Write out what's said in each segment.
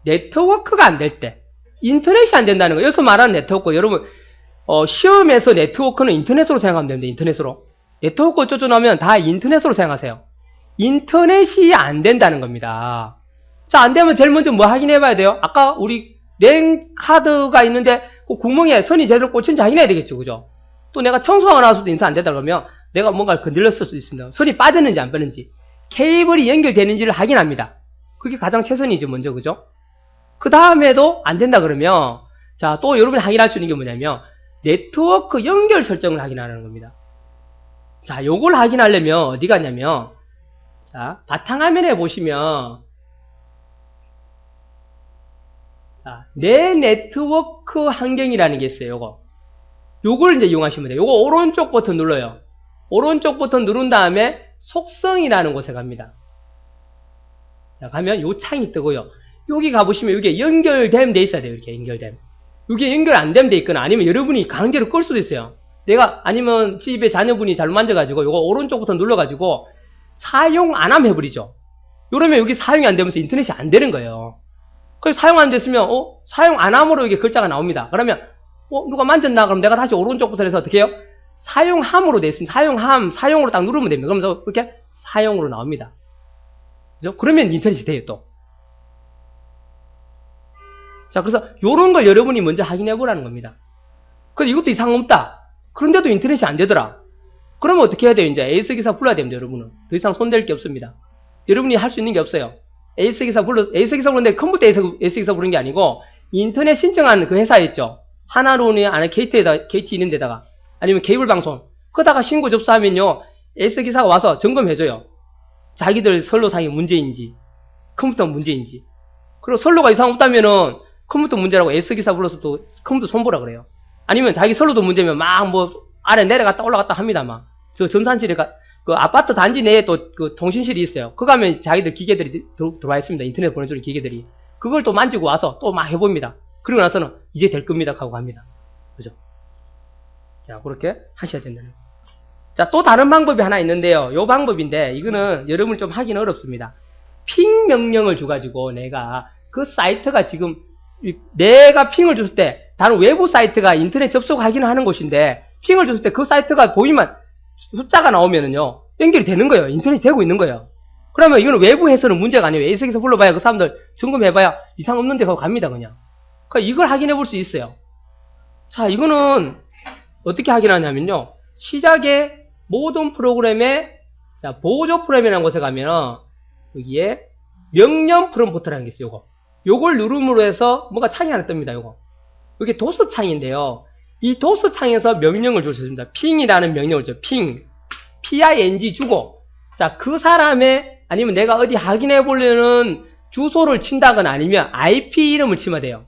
네트워크가 안 될 때, 인터넷이 안 된다는 거예요. 여기서 말하는 네트워크, 여러분, 시험에서 네트워크는 인터넷으로 생각하면 됩니다. 인터넷으로. 네트워크 어쩌고 나면 다 인터넷으로 생각하세요. 인터넷이 안 된다는 겁니다. 자, 안 되면 제일 먼저 뭐 확인해 봐야 돼요? 아까 우리 랜 카드가 있는데 그 구멍에 선이 제대로 꽂힌지 확인해야 되겠죠. 그죠? 또 내가 청소하고 나서도 인터 안 된다 그러면 내가 뭔가를 건드렸을 수도 있습니다. 선이 빠졌는지 안 빠졌는지. 케이블이 연결되는지를 확인합니다. 그게 가장 최선이죠. 먼저. 그죠? 그 다음에도 안 된다 그러면 자, 또 여러분이 확인할 수 있는 게 뭐냐면 네트워크 연결 설정을 확인하는 겁니다. 자, 요걸 확인하려면 어디 가냐면 자, 바탕화면에 보시면 자, 내 네트워크 환경이라는 게 있어요. 요걸 이제 이용하시면 돼요. 요거 오른쪽 버튼 눌러요. 오른쪽 버튼 누른 다음에 속성이라는 곳에 갑니다. 자, 가면 요 창이 뜨고요. 여기 가보시면 이게 연결됨 돼 있어야 돼요. 이렇게 연결됨. 이게 연결 안 되면 돼 있거나 아니면 여러분이 강제로 끌 수도 있어요. 내가 아니면 집에 자녀분이 잘못 만져가지고 요거 오른쪽 버튼 눌러가지고 사용 안 하면 해버리죠. 이러면 여기 사용이 안 되면서 인터넷이 안 되는 거예요. 그래서 사용 안 됐으면 사용 안 함으로 이게 글자가 나옵니다. 그러면 누가 만졌나? 그럼 내가 다시 오른쪽 버튼에서 어떻게 해요? 사용함으로 되어 있습니다. 사용으로 딱 누르면 됩니다. 그러면서 이렇게 사용으로 나옵니다. 그죠? 그러면 인터넷이 돼요, 또. 자, 그래서 요런 걸 여러분이 먼저 확인해 보라는 겁니다. 근데 이것도 이상 없다. 그런데도 인터넷이 안 되더라. 그러면 어떻게 해야 돼요? 이제 에이스 기사 불러야 됩니다, 여러분은. 더 이상 손댈 게 없습니다. 여러분이 할 수 있는 게 없어요. 에이스 기사 부르는데 컴퓨터 에이스 기사 부르는 게 아니고, 인터넷 신청한 그 회사 있죠? 하나로니, 아니, KT 있는 데다가, 아니면 케이블 방송. 그러다가 신고 접수하면요, 에이스 기사가 와서 점검해줘요. 자기들 선로상이 문제인지, 컴퓨터 문제인지. 그리고 선로가 이상 없다면은, 컴퓨터 문제라고 에이스 기사 불러서 또 컴퓨터 손보라 그래요. 아니면 자기 선로도 문제면 막 아래 내려갔다 올라갔다 합니다, 막. 저 전산실에 그 아파트 단지 내에 또 그 통신실이 있어요. 그거 가면 자기들 기계들이 들어와 있습니다. 인터넷 보내주는 기계들이. 그걸 또 만지고 와서 또 막 해봅니다. 그리고 나서는 이제 될 겁니다 하고 합니다. 그죠? 자, 그렇게 하셔야 된다는 거예요. 자, 또 다른 방법이 하나 있는데요. 요 방법인데 이거는 여러분 좀 하기는 어렵습니다. 핑 명령을 줘가지고 내가 그 사이트가 지금 내가 핑을 줬을 때 다른 외부 사이트가 인터넷 접속하기는 하는 곳인데 핑을 줬을 때 그 사이트가 보이면 숫자가 나오면은요 연결이 되는 거예요. 인터넷이 되고 있는 거예요. 그러면 이거는 외부에서는 문제가 아니에요. 에이스에서 불러봐야 그 사람들 점검해봐야 이상 없는데 가고 갑니다 그냥. 그러니까 이걸 확인해 볼 수 있어요. 자, 이거는 어떻게 확인하냐면요. 시작에 모든 프로그램에 자, 보조 프로그램이라는 곳에 가면은 여기에 명령 프롬프트라는 게 있어요. 요걸 누름으로 해서 뭔가 창이 하나 뜹니다. 이게 도스 창인데요. 이 도스 창에서 명령을 줄 수 있습니다. 핑이라는 명령을 줘. 핑. ping 주고 자, 그 사람의 아니면 내가 어디 확인해 보려는 주소를 친다거나 아니면 IP 이름을 치면 돼요.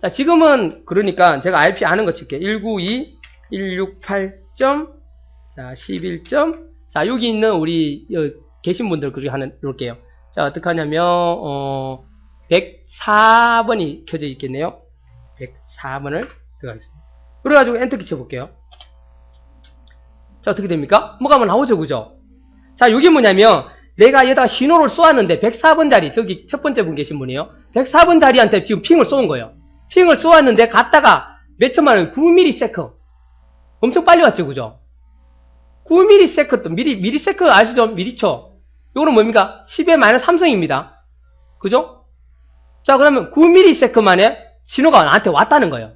자, 지금은 그러니까 제가 IP 아는 거 칠게요. 192.168.11. 자, 여기 있는 우리 여기 계신 분들 그렇게 놓을게요. 자, 어떻게 하냐면 104번이 켜져 있겠네요. 104번을 들어가겠습니다. 그래가지고 엔터키 쳐볼게요. 자, 어떻게 됩니까? 뭐가 한번 나오죠, 그죠? 자, 이게 뭐냐면 내가 여기다가 신호를 쏘았는데 104번 자리, 저기 첫 번째 분 계신 분이에요. 104번 자리한테 지금 핑을 쏘은 거예요. 핑을 쏘았는데 갔다가 몇 초만 하면 9ms. 엄청 빨리 왔죠, 그죠? 9ms, 미리세컨 아시죠? 미리초. 요거는 뭡니까? 10의 마이너스 3성입니다. 그죠? 자, 그러면 9ms 만에 신호가 나한테 왔다는 거예요.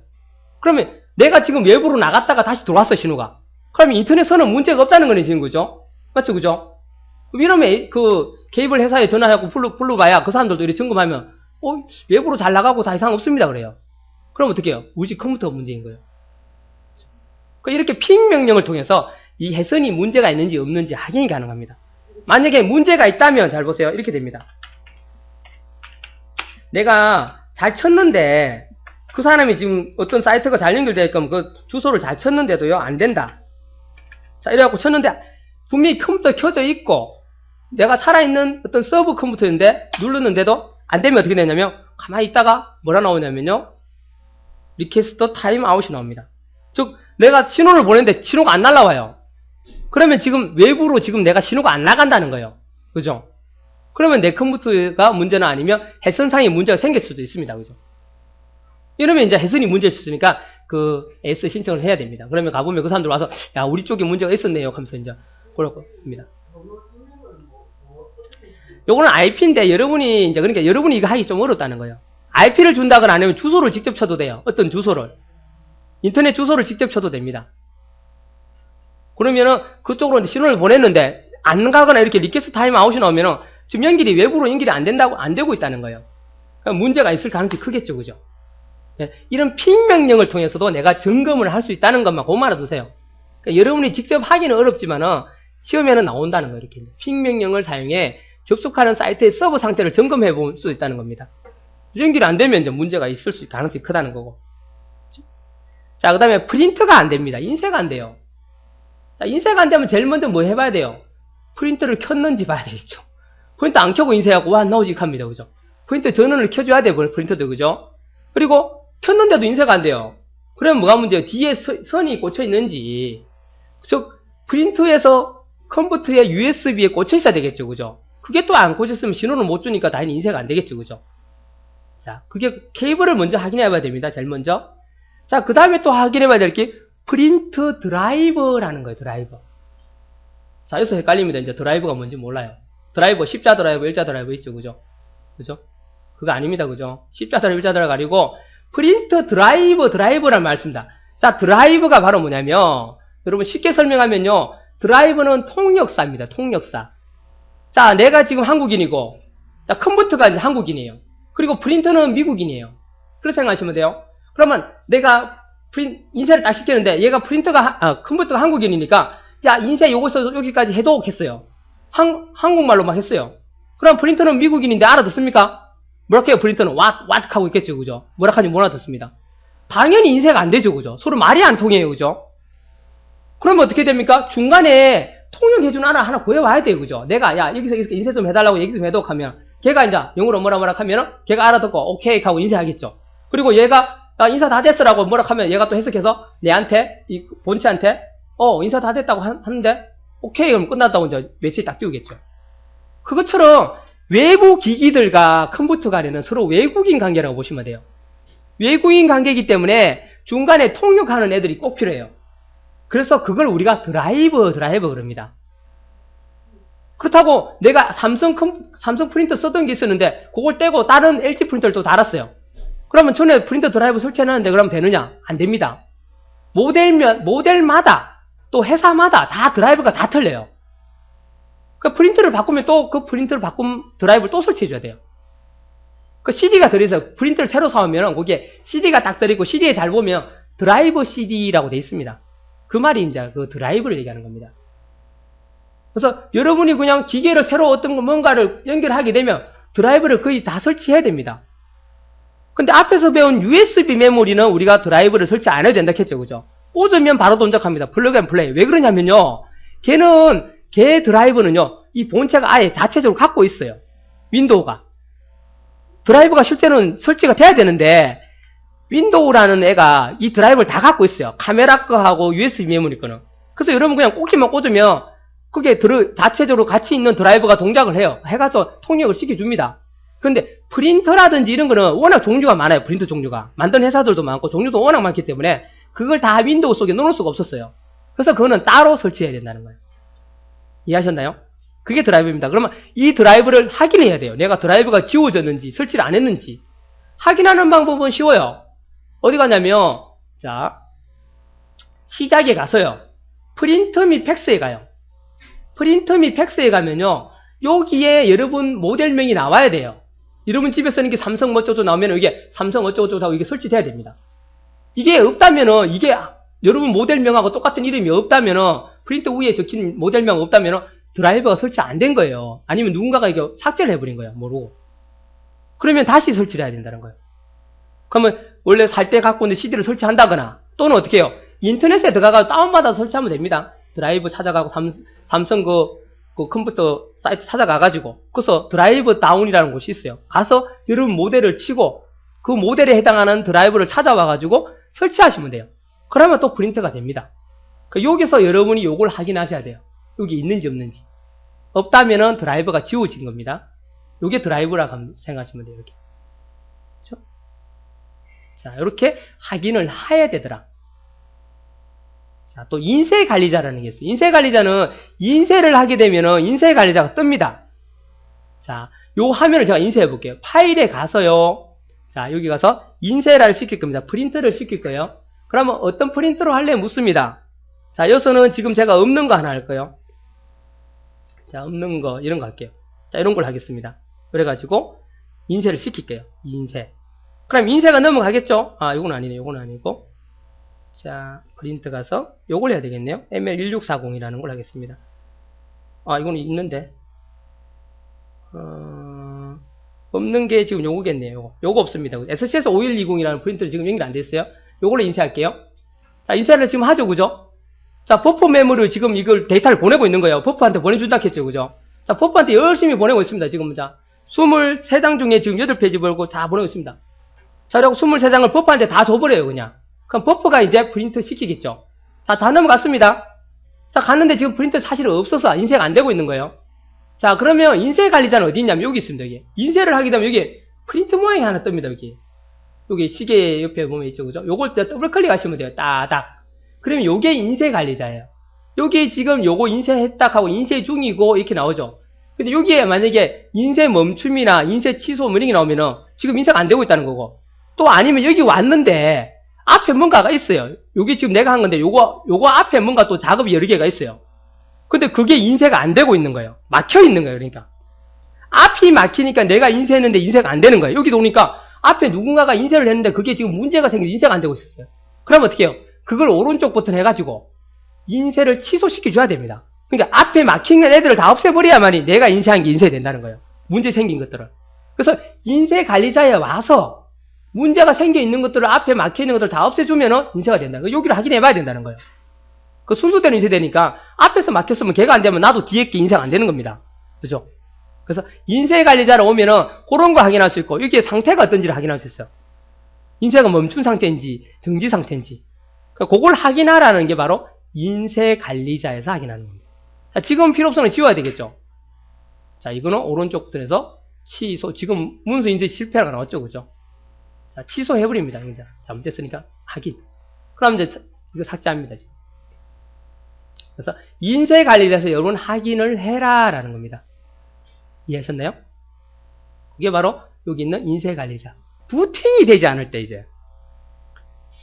그러면 내가 지금 외부로 나갔다가 다시 들어왔어, 신호가. 그러면 인터넷선은 문제가 없다는 거네, 지금, 그죠? 맞죠, 그죠? 이러면 그 케이블 회사에 전화하고 불러봐야 그 사람들도 이렇게 점검하면, 외부로 잘 나가고 다 이상 없습니다, 그래요. 그럼 어떻게 해요? 우리 컴퓨터 문제인 거예요. 그러니까 이렇게 핑 명령을 통해서 이 해선이 문제가 있는지 없는지 확인이 가능합니다. 만약에 문제가 있다면 잘 보세요. 이렇게 됩니다. 내가 잘 쳤는데 그 사람이 지금 어떤 사이트가 잘 연결되어 있고 그 주소를 잘 쳤는데도요 안 된다. 자, 이래갖고 쳤는데 분명히 컴퓨터 켜져 있고 내가 살아있는 어떤 서브 컴퓨터인데 눌렀는데도 안 되면 어떻게 되냐면 가만히 있다가 뭐라 나오냐면요 리퀘스트 타임 아웃이 나옵니다. 즉 내가 신호를 보냈는데 신호가 안 날라와요. 그러면 지금 외부로 지금 내가 신호가 안 나간다는 거예요. 그죠? 그러면 내 컴퓨터가 문제는 아니면 해선상에 문제가 생길 수도 있습니다. 그죠? 이러면 이제 해선이 문제일 수 있으니까 그 AS 신청을 해야 됩니다. 그러면 가보면 그 사람들 와서 야, 우리 쪽에 문제가 있었네요. 하면서 이제 그러고 합니다. 요거는 IP인데 여러분이 이제 그러니까 여러분이 이거 하기 좀 어렵다는 거예요. IP를 준다거나 아니면 주소를 직접 쳐도 돼요. 어떤 주소를. 인터넷 주소를 직접 쳐도 됩니다. 그러면은 그쪽으로 신호를 보냈는데 안 가거나 이렇게 리퀘스트 타임 아웃이 나오면은 지금 연결이 외부로 연결이 안 된다고 안 되고 있다는 거예요. 그러니까 문제가 있을 가능성이 크겠죠, 그죠? 네, 이런 핑 명령을 통해서도 내가 점검을 할 수 있다는 것만 고만 알아두세요. 그러니까 여러분이 직접 하기는 어렵지만은 시험에는 나온다는 거예요. 이렇게 핑 명령을 사용해 접속하는 사이트의 서버 상태를 점검해 볼 수 있다는 겁니다. 연결이 안 되면 이제 문제가 있을 수 가능성이 크다는 거고. 자, 그 다음에 프린트가 안 됩니다. 인쇄가 안 돼요. 자, 인쇄가 안 되면 제일 먼저 뭐 해봐야 돼요? 프린터를 켰는지 봐야 되겠죠. 프린터 안 켜고 인쇄하고 와 나오직합니다. 그죠? 프린터 전원을 켜줘야 돼요. 프린터도. 그죠? 그리고 켰는데도 인쇄가 안 돼요. 그러면 뭐가 문제예요? 뒤에 선이 꽂혀 있는지, 즉 프린터에서 컴퓨터에 USB에 꽂혀 있어야 되겠죠. 그죠? 그게 또 안 꽂혔으면 신호를 못 주니까 당연히 인쇄가 안 되겠죠. 그죠? 자, 그게 케이블을 먼저 확인해 봐야 됩니다. 제일 먼저. 자, 그 다음에 또 확인해 봐야 될 게 프린트 드라이버라는 거예요. 드라이버. 자, 여기서 헷갈립니다. 이제 드라이버가 뭔지 몰라요. 드라이버, 십자 드라이버, 일자 드라이버 있죠. 그죠? 그죠? 그거 아닙니다. 그죠? 십자 드라이버, 일자 드라이버 아니고 프린트 드라이버라는 말씀입니다. 자, 드라이버가 바로 뭐냐면 여러분 쉽게 설명하면요. 드라이버는 통역사입니다. 통역사. 자, 내가 지금 한국인이고 자, 컴퓨터가 이제 한국인이에요. 그리고 프린터는 미국인이에요. 그렇게 생각하시면 돼요. 그러면 내가 인쇄를 딱 시켰는데 얘가 컴퓨터가 한국인이니까 야, 인쇄 요거서 여기까지 해도 했어요. 한국말로만 했어요. 그럼 프린터는 미국인인데 알아듣습니까? 뭐라고 해요? 프린터는 what 하고 있겠죠. 그죠? 뭐라 하는지 못 알아듣습니다. 당연히 인쇄가 안 되죠. 그죠? 서로 말이 안 통해요. 그죠? 그러면 어떻게 됩니까? 중간에 통역해주는 하나 구해와야 돼요. 그죠? 내가 야, 여기서 인쇄 좀 해달라고 얘기 좀 해도 하면 걔가 이제 영어로 뭐라 하면은 걔가 알아듣고 오케이 하고 인쇄하겠죠. 그리고 얘가 인사 다 됐어라고 뭐라 하면 얘가 또 해석해서 내한테 이 본체한테 인사 다 됐다고 하는데 오케이 그럼 끝났다고 이제 메시지 딱 띄우겠죠. 그것처럼 외부 기기들과 컴퓨터 간에는 서로 외국인 관계라고 보시면 돼요. 외국인 관계이기 때문에 중간에 통역하는 애들이 꼭 필요해요. 그래서 그걸 우리가 드라이버 그럽니다. 그렇다고 내가 삼성 프린터 쓰던 게 있었는데 그걸 떼고 다른 LG 프린터를 또 달았어요. 그러면 전에 프린터 드라이버 설치해놨는데 그러면 되느냐? 안 됩니다. 모델마다 또 회사마다 다 드라이버가 다 틀려요. 그 프린터를 바꾸면 또 그 프린터를 바꾼 드라이버를 또 설치해줘야 돼요. 그 CD가 들어있어 프린터를 새로 사오면 거기에 CD가 딱 들어있고 CD에 잘 보면 드라이버 CD라고 돼 있습니다. 그 말이 이제 그 드라이버를 얘기하는 겁니다. 그래서 여러분이 그냥 기계를 새로 어떤 뭔가를 연결하게 되면 드라이버를 거의 다 설치해야 됩니다. 근데 앞에서 배운 USB 메모리는 우리가 드라이버를 설치 안 해도 된다 했죠. 그죠? 꽂으면 바로 동작합니다. 플러그 앤 플레이. 왜 그러냐면요. 걔 드라이버는요. 이 본체가 아예 자체적으로 갖고 있어요. 윈도우가. 드라이버가 실제는 설치가 돼야 되는데 윈도우라는 애가 이 드라이버를 다 갖고 있어요. 카메라 거하고 USB 메모리 거는. 그래서 여러분 그냥 꽂기만 꽂으면 그게 자체적으로 같이 있는 드라이버가 동작을 해요. 해가서 통역을 시켜줍니다. 근데 프린터라든지 이런 거는 워낙 종류가 많아요. 프린터 종류가. 만든 회사들도 많고 종류도 워낙 많기 때문에 그걸 다 윈도우 속에 넣을 수가 없었어요. 그래서 그거는 따로 설치해야 된다는 거예요. 이해하셨나요? 그게 드라이버입니다. 그러면 이 드라이버를 확인해야 돼요. 내가 드라이버가 지워졌는지 설치를 안 했는지. 확인하는 방법은 쉬워요. 어디 가냐면 자 시작에 가서요. 프린터 및 팩스에 가요. 프린터 및 팩스에 가면요. 여기에 여러분 모델명이 나와야 돼요. 여러분 집에 쓰는 게 삼성 어쩌고 나오면 이게 삼성 어쩌고 하고 이게 설치돼야 됩니다. 이게 없다면은 이게 여러분 모델명하고 똑같은 이름이 없다면은 프린터 위에 적힌 모델명 없다면은 드라이버가 설치 안 된 거예요. 아니면 누군가가 이게 삭제를 해버린 거예요. 모르고. 그러면 다시 설치를 해야 된다는 거예요. 그러면 원래 살 때 갖고 있는 CD를 설치한다거나 또는 어떻게 해요? 인터넷에 들어가서 다운받아서 설치하면 됩니다. 드라이브 찾아가고 삼성 그 컴퓨터 사이트 찾아가가지고 그래서 드라이브 다운이라는 곳이 있어요. 가서 여러분 모델을 치고 그 모델에 해당하는 드라이브를 찾아와가지고 설치하시면 돼요. 그러면 또 프린터가 됩니다. 여기서 여러분이 요걸 확인하셔야 돼요. 여기 있는지 없는지. 없다면은 드라이버가 지워진 겁니다. 요게 드라이브라고 생각하시면 돼요. 이렇게. 그렇죠? 자, 이렇게 확인을 해야 되더라. 자, 또 인쇄 관리자라는 게 있어요. 인쇄 관리자는 인쇄를 하게 되면은 인쇄 관리자가 뜹니다. 자, 요 화면을 제가 인쇄해 볼게요. 파일에 가서요. 자, 여기 가서 인쇄를 시킬 겁니다. 프린트를 시킬 거예요. 그러면 어떤 프린트로 할래 묻습니다. 자, 여기서는 지금 제가 없는 거 하나 할 거예요. 자, 없는 거, 이런 거 할게요. 자, 이런 걸 하겠습니다. 그래가지고, 인쇄를 시킬게요. 인쇄. 그럼 인쇄가 넘어가겠죠? 아, 요건 아니네. 요건 아니고. 자, 프린트 가서, 요걸 해야 되겠네요. ML1640이라는 걸 하겠습니다. 아, 이건 있는데. 없는 게 지금 요거겠네요. 요거 없습니다. SCS5120이라는 프린트는 지금 연결 안 됐어요. 요걸로 인쇄할게요. 자, 인쇄를 지금 하죠, 그죠? 자, 버퍼 메모리로 지금 이걸 데이터를 보내고 있는 거예요. 버퍼한테 보내준다 했죠, 그죠? 자, 버퍼한테 열심히 보내고 있습니다, 지금. 자, 23장 중에 지금 8페이지 벌고 다 보내고 있습니다. 자, 그리고 23장을 버퍼한테 다 줘버려요, 그냥. 그럼 버퍼가 이제 프린트 시키겠죠. 자, 다 넘어갔습니다. 자, 갔는데 지금 프린트 사실 없어서 인쇄가 안 되고 있는 거예요. 자, 그러면 인쇄 관리자는 어디 있냐면 여기 있습니다, 여기. 인쇄를 하게 되면 여기 프린트 모양이 하나 뜹니다, 여기. 여기 시계 옆에 보면 있죠, 그죠? 요걸 때 더블 클릭하시면 돼요, 따닥. 그러면 요게 인쇄 관리자예요. 여기 지금 요거 인쇄했다 하고 인쇄 중이고 이렇게 나오죠. 근데 여기에 만약에 인쇄 멈춤이나 인쇄 취소 뭐 이런 게 나오면은 지금 인쇄가 안 되고 있다는 거고. 또 아니면 여기 왔는데 앞에 뭔가가 있어요. 여기 지금 내가 한 건데 요거 앞에 뭔가 또 작업이 여러 개가 있어요. 근데 그게 인쇄가 안 되고 있는 거예요. 막혀 있는 거예요, 그러니까. 앞이 막히니까 내가 인쇄했는데 인쇄가 안 되는 거예요. 여기도 오니까 앞에 누군가가 인쇄를 했는데 그게 지금 문제가 생겨서 인쇄가 안 되고 있었어요. 그럼 어떻게 해요? 그걸 오른쪽 버튼 해가지고 인쇄를 취소시켜줘야 됩니다. 그러니까 앞에 막힌 애들을 다 없애버려야만이 내가 인쇄한 게 인쇄된다는 거예요. 문제 생긴 것들을. 그래서 인쇄 관리자에 와서 문제가 생겨 있는 것들을 앞에 막혀 있는 것들을 다 없애주면 인쇄가 된다. 여기를 확인해 봐야 된다는 거예요. 그 순서대로 인쇄되니까 앞에서 막혔으면 걔가 안 되면 나도 뒤에 게 인쇄가 안 되는 겁니다. 그죠? 그래서 인쇄 관리자로 오면은 그런 거 확인할 수 있고 여기에 상태가 어떤지를 확인할 수 있어요. 인쇄가 멈춘 상태인지 정지 상태인지. 그걸 확인하라는 게 바로 인쇄 관리자에서 확인하는 겁니다. 자, 지금 필요 없으면 지워야 되겠죠. 자, 이거는 오른쪽 들에서 취소. 지금 문서 인쇄 실패가 나왔죠, 그죠? 자, 취소해버립니다. 이제 잘못됐으니까 확인. 그럼 이제 이거 삭제합니다. 지금. 그래서 인쇄 관리자에서 여러분 확인을 해라라는 겁니다. 이해하셨나요? 그게 바로 여기 있는 인쇄 관리자. 부팅이 되지 않을 때 이제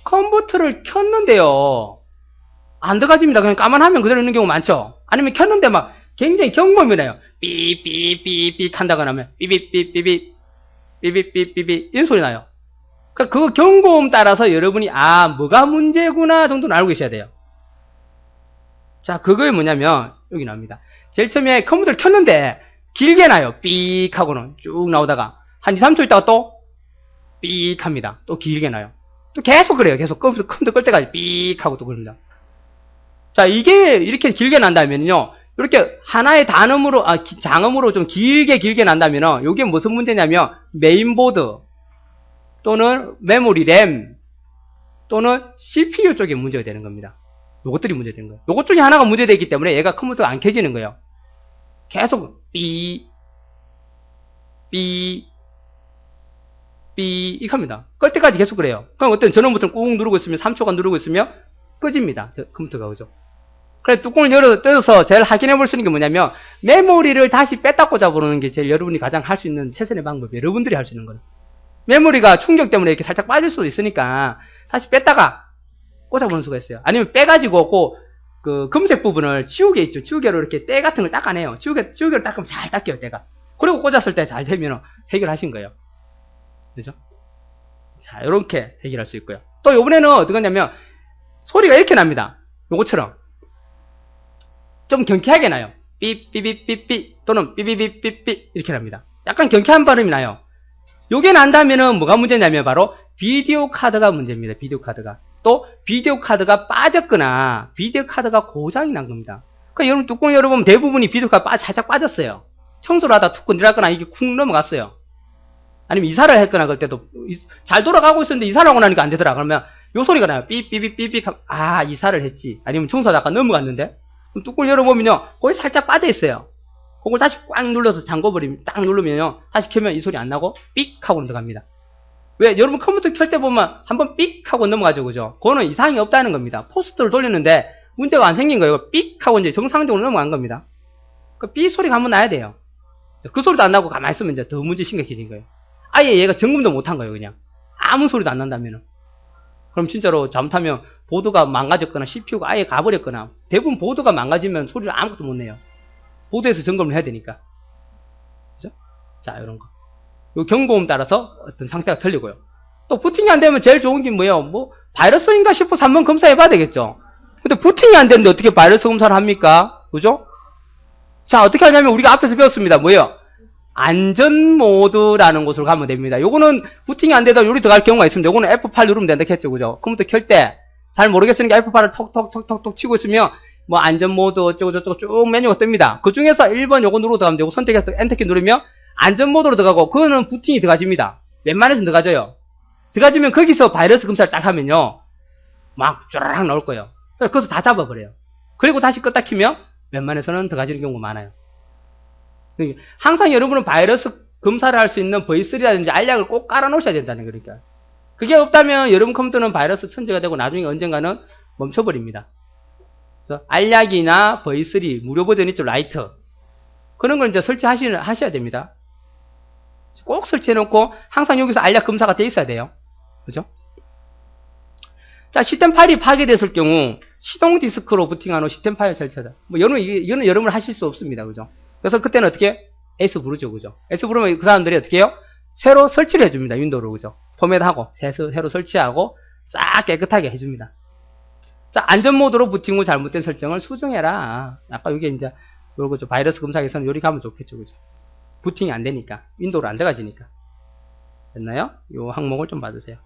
컴퓨터를 켰는데요. 안 들어가집니다. 그냥 까만 화면 그대로 있는 경우 많죠. 아니면 켰는데 막 굉장히 경고음이 나요. 삐삐삐삐삐 한다거나 하면 삐삐삐삐삐 삐삐삐삐삐 이런 소리 나요. 그러니까 그 경고음 따라서 여러분이 아 뭐가 문제구나 정도는 알고 계셔야 돼요. 자, 그거에 뭐냐면 여기 나옵니다. 제일 처음에 컴퓨터를 켰는데 길게 나요. 삐익 하고는 쭉 나오다가 한 2, 3초 있다가 또 삐익 합니다. 또 길게 나요. 또 계속 그래요. 계속 컴퓨터 끌 때까지 삐익 하고 또 그럽니다. 자, 이게 이렇게 길게 난다면요. 이렇게 하나의 단음으로, 장음으로 좀 길게 난다면은 이게 무슨 문제냐면 메인보드 또는 메모리 램 또는 CPU 쪽에 문제가 되는 겁니다. 요것들이 문제되는 거예요. 요것 중에 하나가 문제되기 때문에 얘가 컴퓨터가 안 켜지는 거예요. 계속 삐 이렇게 합니다. 끌 때까지 계속 그래요. 그럼 어떤 전원 버튼 꾹 누르고 있으면 3초간 누르고 있으면 꺼집니다. 컴퓨터가 그죠? 그래서 뚜껑을 뜯어서 제일 확인해 볼 수 있는 게 뭐냐면 메모리를 다시 뺐다 꽂아보는 게 제일 여러분이 가장 할 수 있는 최선의 방법이에요. 여러분들이 할 수 있는 거는. 메모리가 충격 때문에 이렇게 살짝 빠질 수도 있으니까 다시 뺐다가 꽂아보는 수가 있어요. 아니면 빼가지고 그 금색 부분을 지우개 있죠. 지우개로 이렇게 때 같은 걸 닦아내요. 지우개로 닦으면 잘 닦여요, 때가. 그리고 꽂았을 때 잘 되면 해결하신 거예요. 그죠? 자, 요렇게 해결할 수 있고요. 또 요번에는 어떤 거냐면 소리가 이렇게 납니다. 요것처럼. 좀 경쾌하게 나요. 삐삐삐삐삐 또는 삐삐삐삐삐 이렇게 납니다. 약간 경쾌한 발음이 나요. 요게 난다면은 뭐가 문제냐면 바로 비디오 카드가 문제입니다. 비디오 카드가. 또 비디오 카드가 빠졌거나 비디오 카드가 고장이 난 겁니다. 그러니까 여러분 뚜껑 열어보면 대부분이 비디오 카드 살짝 빠졌어요. 청소를 하다 툭 건드렸거나 이게 쿵 넘어갔어요. 아니면 이사를 했거나 그럴 때도 잘 돌아가고 있었는데 이사를 하고 나니까 안 되더라. 그러면 요 소리가 나요. 삐삐삐삐삐. 아, 이사를 했지. 아니면 청소하다가 넘어갔는데 그럼 뚜껑 열어보면요 거기 살짝 빠져 있어요. 그걸 다시 꽉 눌러서 잠궈버리면, 딱 누르면요. 다시 켜면 이 소리 안 나고, 삑! 하고 들어갑니다. 왜? 여러분 컴퓨터 켤 때 보면 한번 삑! 하고 넘어가죠. 그죠? 그거는 이상이 없다는 겁니다. 포스트를 돌렸는데 문제가 안 생긴 거예요. 삑! 하고 이제 정상적으로 넘어간 겁니다. 그 삑! 소리가 한번 나야 돼요. 그 소리도 안 나고 가만히 있으면 이제 더 문제 심각해진 거예요. 아예 얘가 점검도 못한 거예요. 그냥. 아무 소리도 안 난다면은. 그럼 진짜로 잘못하면 보드가 망가졌거나 CPU가 아예 가버렸거나 대부분 보드가 망가지면 소리를 아무것도 못 내요. 보드에서 점검을 해야 되니까. 그죠? 자, 이런 거. 요 경고음 따라서 어떤 상태가 틀리고요. 또 부팅이 안 되면 제일 좋은 게 뭐예요? 뭐 바이러스인가 싶어서 한번 검사해 봐야 되겠죠. 근데 부팅이 안 되는데 어떻게 바이러스 검사를 합니까? 그죠? 자, 어떻게 하냐면 우리가 앞에서 배웠습니다. 뭐예요? 안전모드라는 곳으로 가면 됩니다. 요거는 부팅이 안 되다 요리 들어갈 경우가 있습니다. 요거는 F8 누르면 된다 했죠. 그죠? 컴퓨터 켤 때 잘 모르겠으니까 F8을 톡톡톡톡톡 치고 있으면 뭐 안전모드 어쩌고저쩌고 쭉 메뉴가 뜹니다. 그 중에서 1번 요거 누르고 들어가면 되고 선택해서 엔터키 누르면 안전모드로 들어가고 그거는 부팅이 들어가집니다. 웬만해서 들어가져요. 들어가지면 거기서 바이러스 검사를 딱 하면요. 막 쭈라락 나올 거예요. 거기서 다 잡아버려요. 그리고 다시 껐다 키면 웬만해서는 들어가지는 경우가 많아요. 항상 여러분은 바이러스 검사를 할 수 있는 V3라든지 알약을 꼭 깔아 놓으셔야 된다는 거니까. 그게 없다면 여러분 컴퓨터는 바이러스 천재가 되고 나중에 언젠가는 멈춰버립니다. 그래서 알약이나 V3 무료 버전 있죠, 라이트. 그런 걸 이제 하셔야 됩니다. 꼭 설치해 놓고 항상 여기서 알약 검사가 돼 있어야 돼요. 그죠? 자, 시스템 파일이 파괴됐을 경우 시동 디스크로 부팅한 후 시스템 파일 설치하다. 뭐 이거는 여러분 하실 수 없습니다. 그죠? 그래서 그때는 어떻게? 에이스 부르죠. 그죠? 에이스 부르면 그 사람들이 어떻게 해요? 새로 설치를 해줍니다. 윈도우로. 그죠? 포맷하고, 새로 설치하고, 싹 깨끗하게 해줍니다. 자, 안전모드로 부팅 후 잘못된 설정을 수정해라. 아까 이게 이제, 요거죠. 바이러스 검사에서는 요리 가면 좋겠죠. 그죠? 부팅이 안 되니까. 윈도우로 안 들어가지니까. 됐나요? 요 항목을 좀 봐주세요.